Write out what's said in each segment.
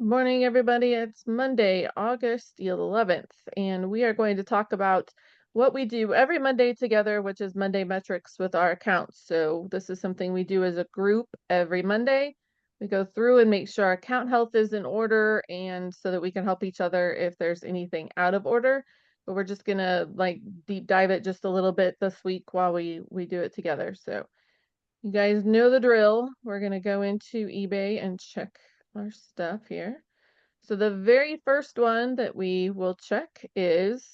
Morning, everybody. It's Monday, August the 11th, and we are going to talk about what we do every Monday together, which is Monday metrics with our accounts. So this is something we do as a group every Monday. We go through and make sure our account health is in order, and so that we can help each other if there's anything out of order. But we're just gonna like deep dive it just a little bit this week while we do it together. So you guys know the drill. We're gonna go into eBay and check our stuff here. So the very first one that we will check is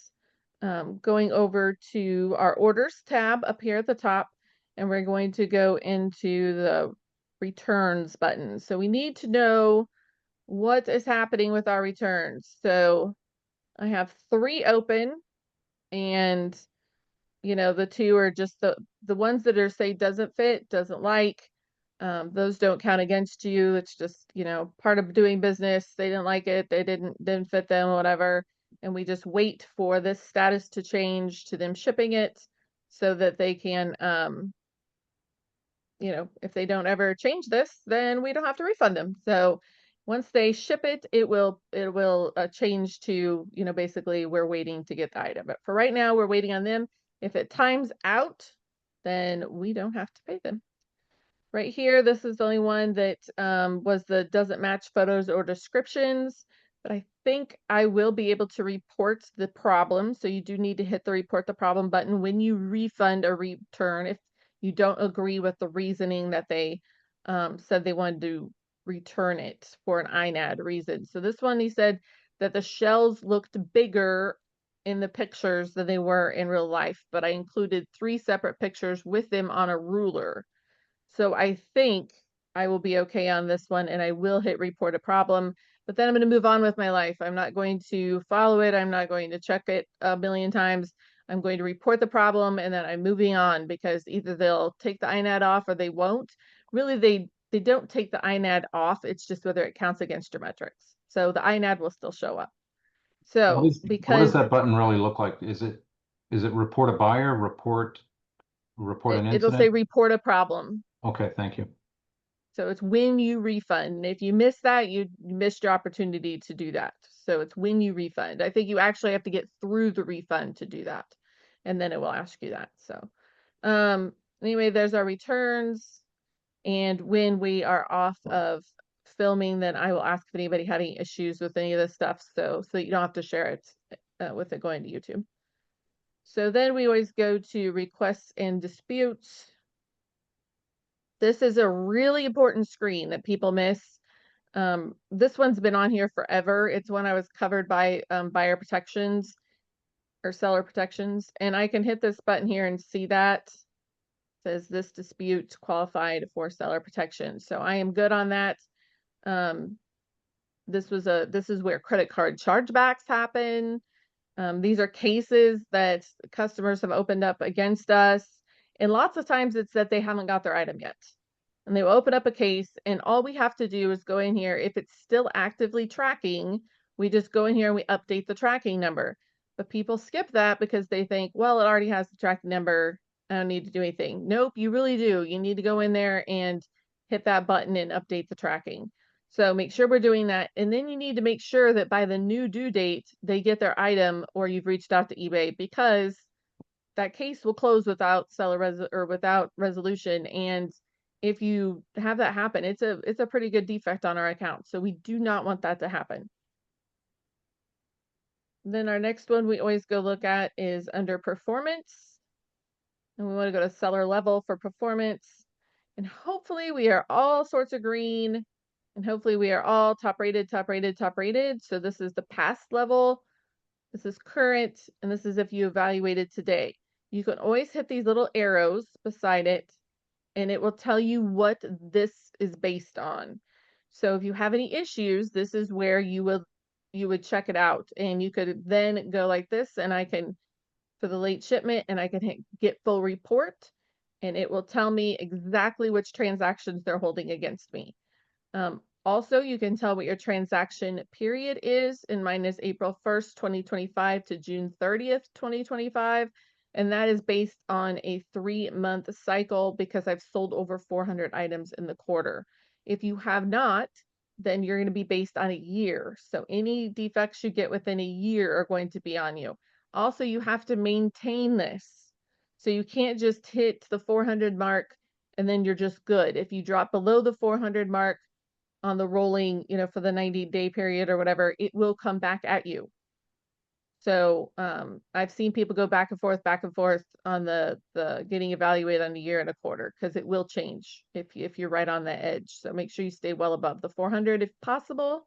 going over to our orders tab up here at the top, and we're going to go into the returns button. So we need to know what is happening with our returns. So I have 3 open, and the 2 are just the ones that are say doesn't fit, doesn't like. Those don't count against you. It's just, part of doing business. They didn't like it. They didn't fit them, whatever. And we just wait for this status to change to them shipping it so that they can, if they don't ever change this, then we don't have to refund them. So once they ship it, it will change to, basically we're waiting to get the item. But for right now, we're waiting on them. If it times out, then we don't have to pay them. Right here, this is the only one that was the doesn't match photos or descriptions, but I think I will be able to report the problem. So you do need to hit the report the problem button when you refund or return if you don't agree with the reasoning that they said they wanted to return it for an INAD reason. So this one, he said that the shells looked bigger in the pictures than they were in real life, but I included 3 separate pictures with them on a ruler. So I think I will be okay on this one, and I will hit report a problem, but then I'm going to move on with my life. I'm not going to follow it. I'm not going to check it a million times. I'm going to report the problem, and then I'm moving on, because either they'll take the INAD off or they won't. Really, they don't take the INAD off. It's just whether it counts against your metrics. So the INAD will still show up. So What does because that button really look like? Is it report a buyer, report an it'll say incident? report a problem. Okay, thank you. So it's when you refund. And if you miss that, you missed your opportunity to do that. So it's when you refund. I think you actually have to get through the refund to do that. And then it will ask you that. So anyway, there's our returns. And when we are off of filming, then I will ask if anybody had any issues with any of this stuff. So that you don't have to share it with it going to YouTube. So then we always go to requests and disputes. This is a really important screen that people miss. This one's been on here forever. It's one I was covered by buyer protections or seller protections. And I can hit this button here and see that it says this dispute qualified for seller protection. So I am good on that. This is where credit card chargebacks happen. These are cases that customers have opened up against us. And lots of times it's that they haven't got their item yet. And they will open up a case, and all we have to do is go in here. If it's still actively tracking, we just go in here and we update the tracking number. But people skip that because they think, well, it already has the tracking number. I don't need to do anything. Nope, you really do. You need to go in there and hit that button and update the tracking. So make sure we're doing that. And then you need to make sure that by the new due date, they get their item, or you've reached out to eBay, because that case will close without without resolution. And if you have that happen, it's a pretty good defect on our account. So we do not want that to happen. Then our next one we always go look at is under performance. And we want to go to seller level for performance. And hopefully we are all sorts of green. And hopefully we are all top rated, top rated, top rated. So this is the past level. This is current. And this is if you evaluated today. You can always hit these little arrows beside it, and it will tell you what this is based on. So if you have any issues, this is where you would check it out, and you could then go like this, and I can, for the late shipment, and I can hit get full report, and it will tell me exactly which transactions they're holding against me. Also, you can tell what your transaction period is, and mine is April 1st, 2025 to June 30th, 2025. And that is based on a 3-month cycle because I've sold over 400 items in the quarter. If you have not, then you're going to be based on a year. So any defects you get within a year are going to be on you. Also, you have to maintain this. So you can't just hit the 400 mark and then you're just good. If you drop below the 400 mark on the rolling, for the 90-day period or whatever, it will come back at you. So I've seen people go back and forth on the getting evaluated on a year and a quarter, because it will change if you're right on the edge. So make sure you stay well above the 400 if possible.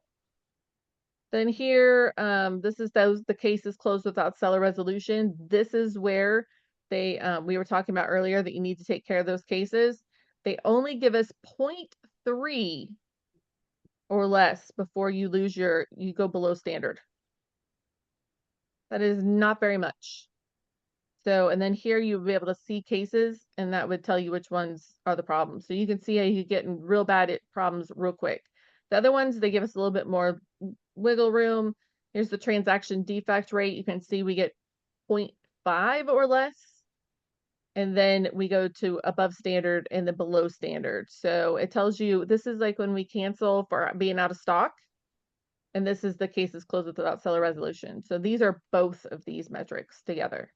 Then here, this is the cases closed without seller resolution. This is where they we were talking about earlier that you need to take care of those cases. They only give us 0.3 or less before you go below standard. That is not very much. So, and then here you'll be able to see cases, and that would tell you which ones are the problems. So you can see how you get in real bad problems real quick. The other ones, they give us a little bit more wiggle room. Here's the transaction defect rate. You can see we get 0.5 or less. And then we go to above standard and then below standard. So it tells you, this is like when we cancel for being out of stock. And this is the cases closed without seller resolution. So these are both of these metrics together.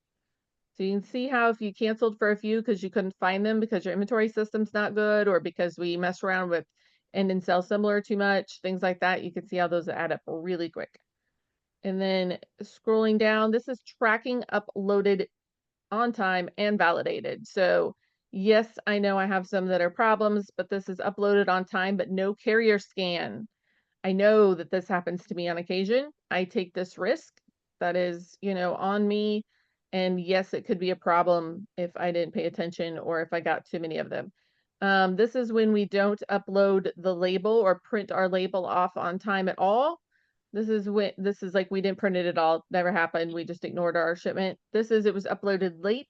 So you can see how if you canceled for a few because you couldn't find them because your inventory system's not good, or because we mess around with end and sell similar too much, things like that, you can see how those add up really quick. And then scrolling down, this is tracking uploaded on time and validated. So yes, I know I have some that are problems, but this is uploaded on time, but no carrier scan. I know that this happens to me on occasion. I take this risk that is, on me. And yes, it could be a problem if I didn't pay attention or if I got too many of them. This is when we don't upload the label or print our label off on time at all. This is like we didn't print it at all. Never happened. We just ignored our shipment. It was uploaded late.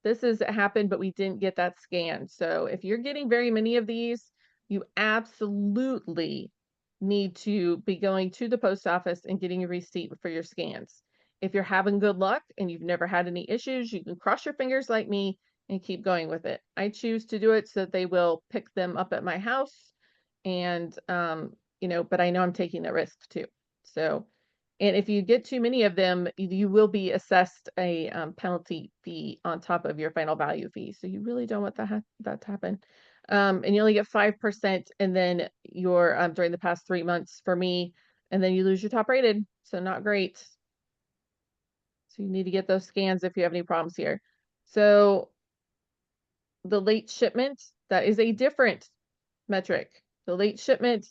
This is it happened, but we didn't get that scan. So if you're getting very many of these, you absolutely need to be going to the post office and getting a receipt for your scans. If you're having good luck and you've never had any issues, you can cross your fingers like me and keep going with it. I choose to do it so that they will pick them up at my house. And, but I know I'm taking the risk too. So, and if you get too many of them, you will be assessed a penalty fee on top of your final value fee. So you really don't want that to happen. And you only get 5%, and then your during the past 3 months for me, and then you lose your top rated. So not great. So you need to get those scans if you have any problems here. So the late shipment, that is a different metric. The late shipment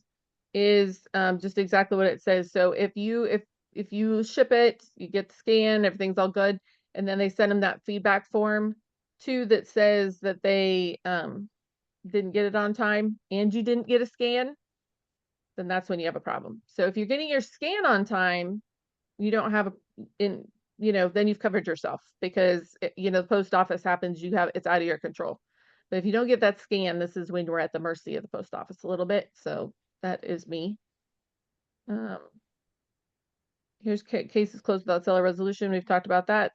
is just exactly what it says. So if you ship it, you get the scan, everything's all good, and then they send them that feedback form too that says that they didn't get it on time and you didn't get a scan, then that's when you have a problem. So if you're getting your scan on time, you don't have then you've covered yourself, because the post office happens, it's out of your control. But if you don't get that scan, this is when we're at the mercy of the post office a little bit. So that is me. Here's cases closed without seller resolution. We've talked about that.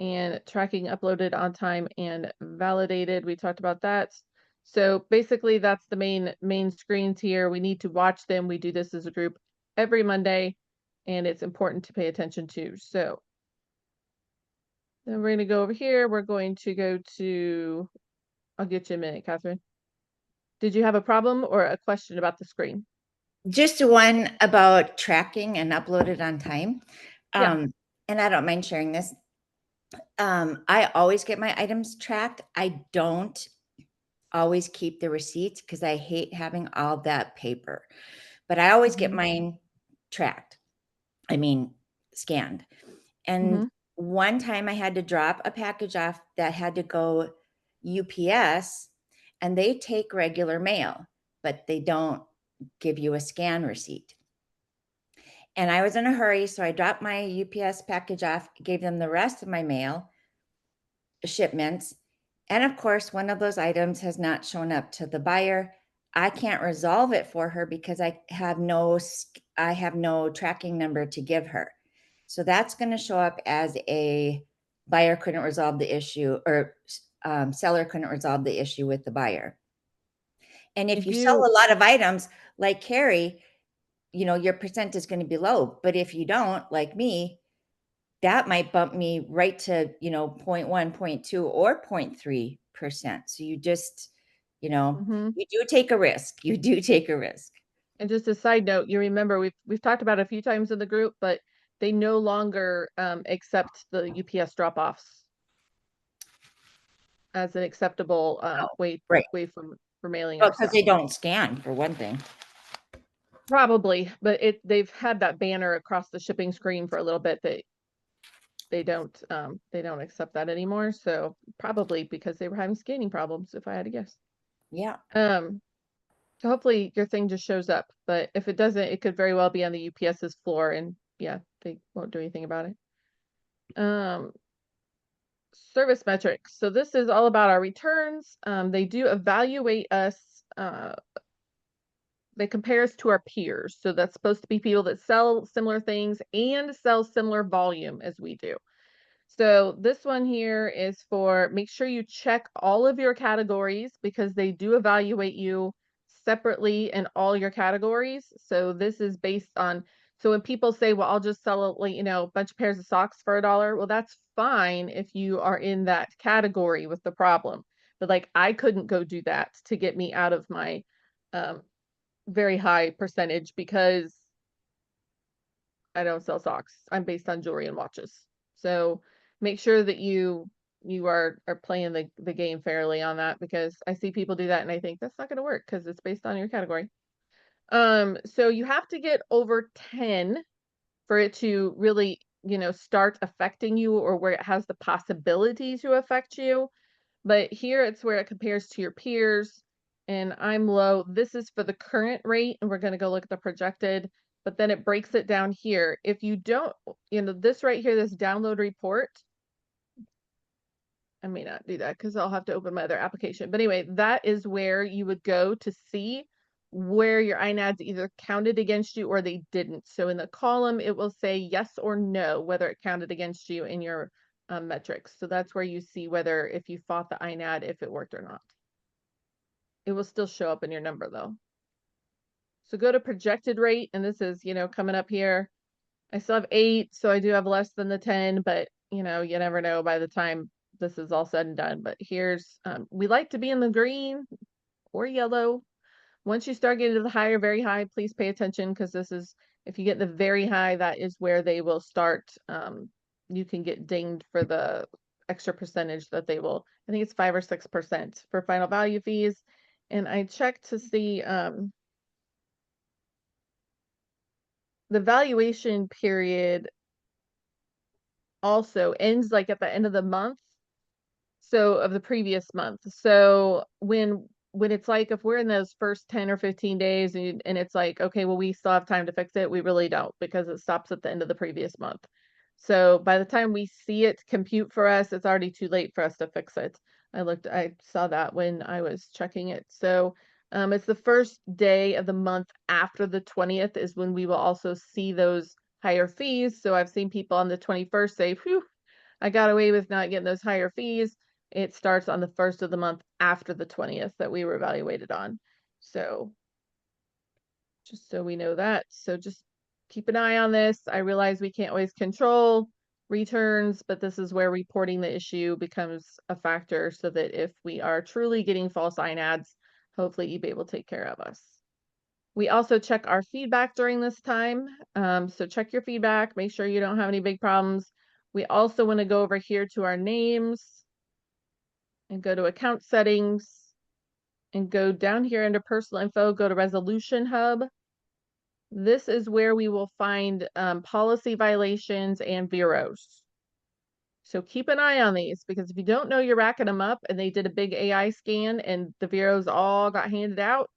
And tracking uploaded on time and validated. We talked about that. So basically that's the main screens here. We need to watch them. We do this as a group every Monday, and it's important to pay attention to. So then we're going to go over here. We're going to go to, I'll get you a minute, Catherine. Did you have a problem or a question about the screen? Just one about tracking and uploaded on time. Yeah. And I don't mind sharing this. I always get my items tracked. I don't always keep the receipts because I hate having all that paper, but I always get mine tracked. I mean, scanned. And one time I had to drop a package off that had to go UPS, and they take regular mail, but they don't give you a scan receipt. And I was in a hurry, so I dropped my UPS package off, gave them the rest of my mail shipments. And of course, one of those items has not shown up to the buyer. I can't resolve it for her because I have no tracking number to give her. So that's going to show up as a buyer couldn't resolve the issue, or seller couldn't resolve the issue with the buyer. And if You you sell do. a lot of items like Carrie, your percent is going to be low. But if you don't, like me, that might bump me right to, 0.1, 0.2, or 0.3%. So you just, you do take a risk. You do take a risk. And just a side note, you remember we've talked about it a few times in the group, but they no longer accept the UPS drop-offs as an acceptable Oh, way right. for mailing Well, our because stuff. they don't scan, for one thing. Probably, but they've had that banner across the shipping screen for a little bit that they don't accept that anymore. So probably because they were having scanning problems, if I had to guess. Yeah. So hopefully your thing just shows up, but if it doesn't, it could very well be on the UPS's floor, and yeah, they won't do anything about it. Service metrics. So this is all about our returns. They do evaluate us. They compare us to our peers. So that's supposed to be people that sell similar things and sell similar volume as we do. So this one here is for make sure you check all of your categories because they do evaluate you separately in all your categories. So this is based on, so when people say, well, I'll just sell a bunch of pairs of socks for $1, well, that's fine if you are in that category with the problem. But like I couldn't go do that to get me out of my very high percentage because I don't sell socks. I'm based on jewelry and watches. So make sure that you are playing the game fairly on that, because I see people do that and I think that's not going to work because it's based on your category. So you have to get over 10 for it to really, start affecting you, or where it has the possibility to affect you. But here it's where it compares to your peers, and I'm low. This is for the current rate, and we're going to go look at the projected, but then it breaks it down here. If you don't, this right here, this download report, I may not do that because I'll have to open my other application. But anyway, that is where you would go to see where your INADs either counted against you or they didn't. So in the column, it will say yes or no, whether it counted against you in your metrics. So that's where you see whether, if you fought the INAD, if it worked or not. It will still show up in your number though. So go to projected rate, and this is, coming up here. I still have 8, so I do have less than the 10, but you never know by the time this is all said and done. But here's, we like to be in the green or yellow. Once you start getting to the higher, very high, please pay attention, because this is, if you get the very high, that is where they will start, you can get dinged for the extra percentage that they will, I think it's 5 or 6% for final value fees. And I checked to see, the valuation period also ends like at the end of the month, so of the previous month. So when it's like, if we're in those first 10 or 15 days and it's like, okay, well, we still have time to fix it, we really don't, because it stops at the end of the previous month. So by the time we see it compute for us, it's already too late for us to fix it. I saw that when I was checking it. So it's the first day of the month after the 20th is when we will also see those higher fees. So I've seen people on the 21st say, whew, I got away with not getting those higher fees. It starts on the first of the month after the 20th that we were evaluated on. So just so we know that. So just keep an eye on this. I realize we can't always control returns, but this is where reporting the issue becomes a factor, so that if we are truly getting false INADs, hopefully eBay will take care of us. We also check our feedback during this time. So check your feedback, make sure you don't have any big problems. We also want to go over here to our names and go to account settings and go down here under personal info, go to resolution hub. This is where we will find policy violations and VeROs. So keep an eye on these, because if you don't know you're racking them up and they did a big AI scan and the VeROs all got handed out,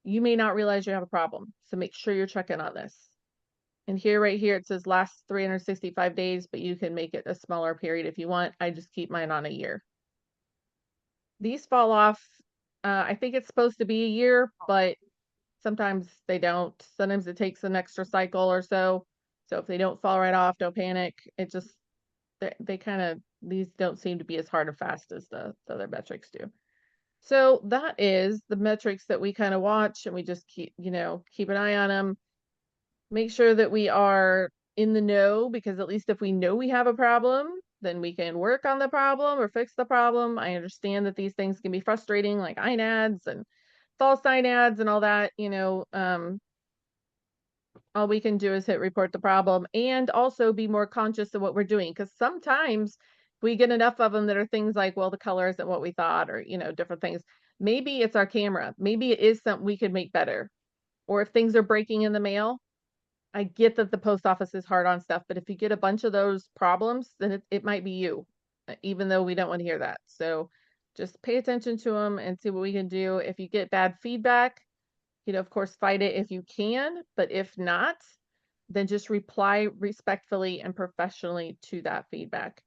you may not realize you have a problem. So make sure you're checking on this. And here, right here, it says last 365 days, but you can make it a smaller period if you want. I just keep mine on a year. These fall off. I think it's supposed to be a year, but sometimes they don't. Sometimes it takes an extra cycle or so. So if they don't fall right off, don't panic. It just, they kind of, these don't seem to be as hard and fast as the other metrics do. So that is the metrics that we kind of watch, and we just keep an eye on them. Make sure that we are in the know, because at least if we know we have a problem, then we can work on the problem or fix the problem. I understand that these things can be frustrating, like INADs and false INADs and all that, all we can do is hit report the problem and also be more conscious of what we're doing. Because sometimes we get enough of them that are things like, well, the color isn't what we thought, or, different things. Maybe it's our camera. Maybe it is something we could make better. Or if things are breaking in the mail, I get that the post office is hard on stuff, but if you get a bunch of those problems, then it might be you, even though we don't want to hear that. So just pay attention to them and see what we can do. If you get bad feedback, of course, fight it if you can, but if not, then just reply respectfully and professionally to that feedback.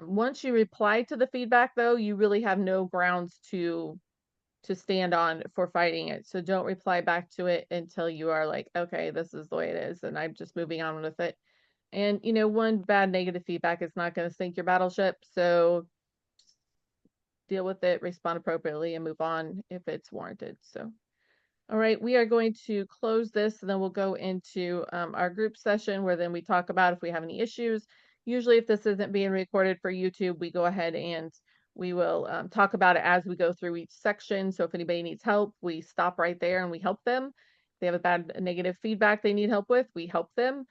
Once you reply to the feedback, though, you really have no grounds to stand on for fighting it. So don't reply back to it until you are like, okay, this is the way it is, and I'm just moving on with it. And one bad negative feedback is not going to sink your battleship. So deal with it, respond appropriately, and move on if it's warranted. So. All right, we are going to close this, and then we'll go into our group session where then we talk about if we have any issues. Usually if this isn't being recorded for YouTube, we go ahead and we will talk about it as we go through each section. So if anybody needs help, we stop right there and we help them. If they have a negative feedback they need help with, we help them.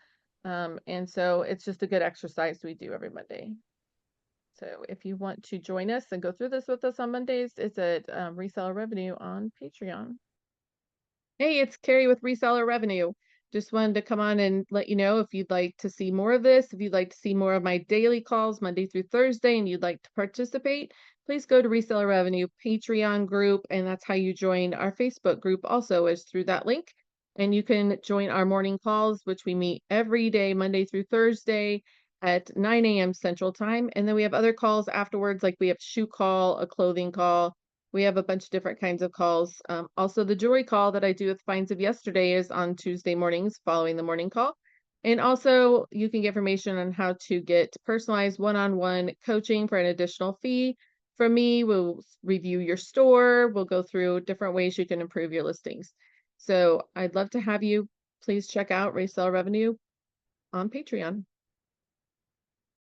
And so it's just a good exercise we do every Monday. So if you want to join us and go through this with us on Mondays, it's at Reseller Revenue on Patreon. Hey, it's Carrie with Reseller Revenue. Just wanted to come on and let you know if you'd like to see more of this, if you'd like to see more of my daily calls Monday through Thursday, and you'd like to participate, please go to Reseller Revenue Patreon group, and that's how you join our Facebook group also, is through that link. And you can join our morning calls, which we meet every day, Monday through Thursday at 9 a.m. Central Time. And then we have other calls afterwards, like we have a shoe call, a clothing call. We have a bunch of different kinds of calls. Also, the jewelry call that I do with Finds of Yesterday is on Tuesday mornings following the morning call. And also, you can get information on how to get personalized one-on-one coaching for an additional fee. From me, we'll review your store. We'll go through different ways you can improve your listings. So I'd love to have you. Please check out Reseller Revenue on Patreon.